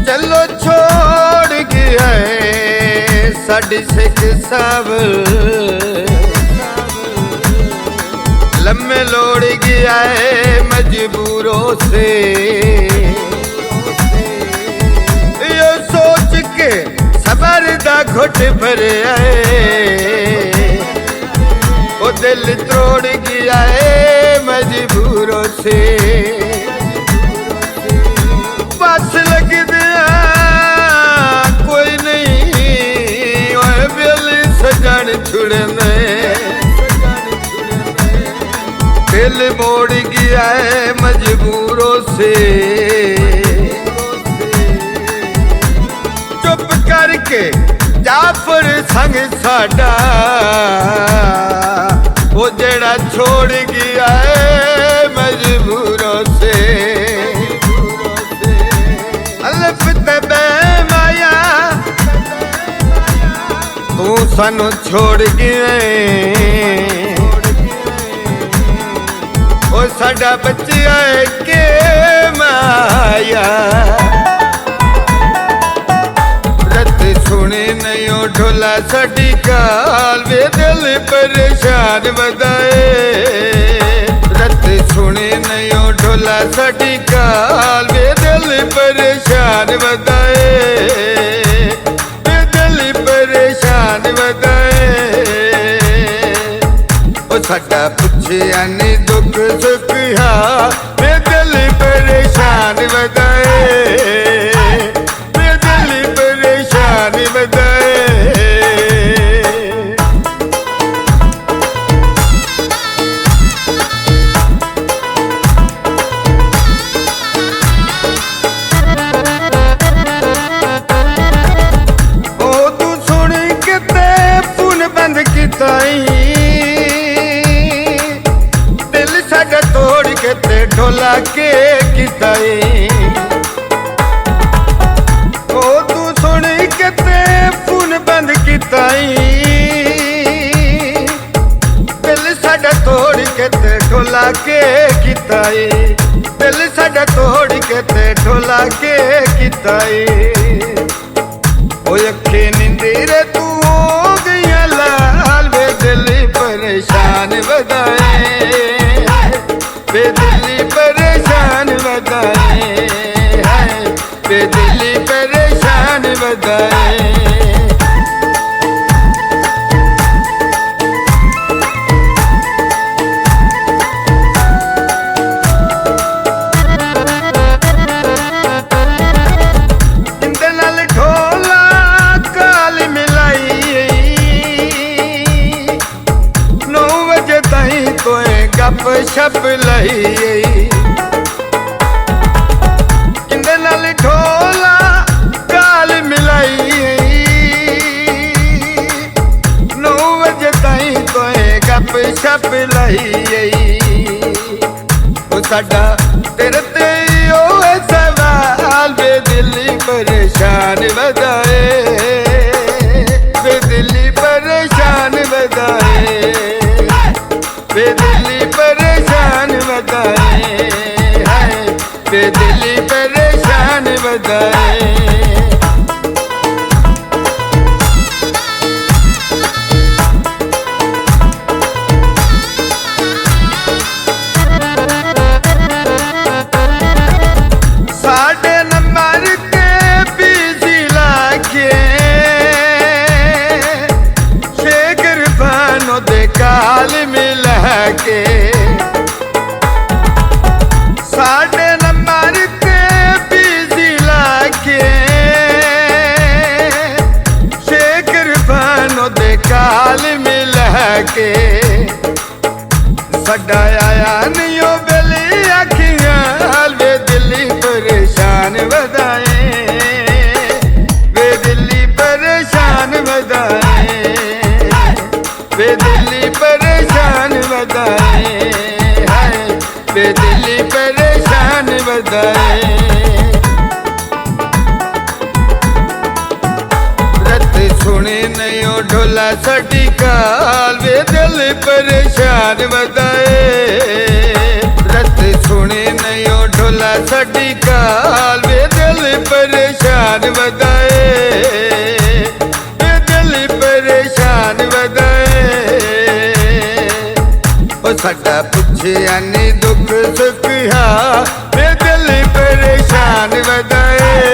चलो छोड़ गया साडी सिख सब लम्बे लोड़ गया है मजबूरों से। यो सोच के सबर दा घुट भरे वो दिल तोड़ गया है मजबूरों से। बस लग दिया कोई नहीं बिल सजन छुड़ने दिल मोड़ गया है मजबूरों से। चुप करके जाफर संग साडा वो जेड़ा छोड़ गया है मजबूरों से। अल्फ तबे माया तू सानू छोड़ गए ओ साडा बच्चा के माया। रत सुने नहीं ढोला साडी काल वे दिल परेशान बदाए। रत सुने नहीं ढोला साडी काल वे दिल परेशान बदाए। वे दिल परेशान बदाए ओ साडा पुछया नहीं दुख सुख हा वे दिल परेशान बदाए। वे दिल परेशान बदाए। ओ तू सुन किते फोन बंद किता तोड़ के ते ढोला के किताई। ओ तू सुन के ते फोन बंद किताई। दिल साडा तोड़ के ते ढोला के किताई। दिल साडा तोड़ के ते ढोला के किताई। ओ अखे निंदीरे तू हो गया लाल वे दिल परेशान बदाए। बेदिली परेशान बदाए बेदिली परेशान बदाए। इंदे नाल ढोला काल मिलाई 9 बजे ताई तोए गप शप लई। इंदे नाल ढोला काल मिलाई 9 बजे ताई तोए गप शप लई। ओ साडा तेरे ते ओ सवाल वे दिल परेशान बदाए। वे दिल परेशान बदाए। वे दिल परेशान बदाए। वे दिल परेशान बदाए। साढ़े नंबर के बिजी लागे शेखर भानो दे काल मिला के। साढ़े नंबर के बिजी लागे शेखर भानो दे काल मिला के। साडा आया नहीं ओ बेली अखियां वे दिल परेशान बदाए। वे दिल परेशान बदाए। वे दिल परेशान बदाए। वे दिल परेशान बदाए। रत सुने नहीं ढोला साडी काल वे दिल परेशान बदाए। रत सुने नहीं ढोला साडी काल वे दिल परेशान ओ साडा पुछिया नी दुख सुख हा, ये दिल परेशान वदाए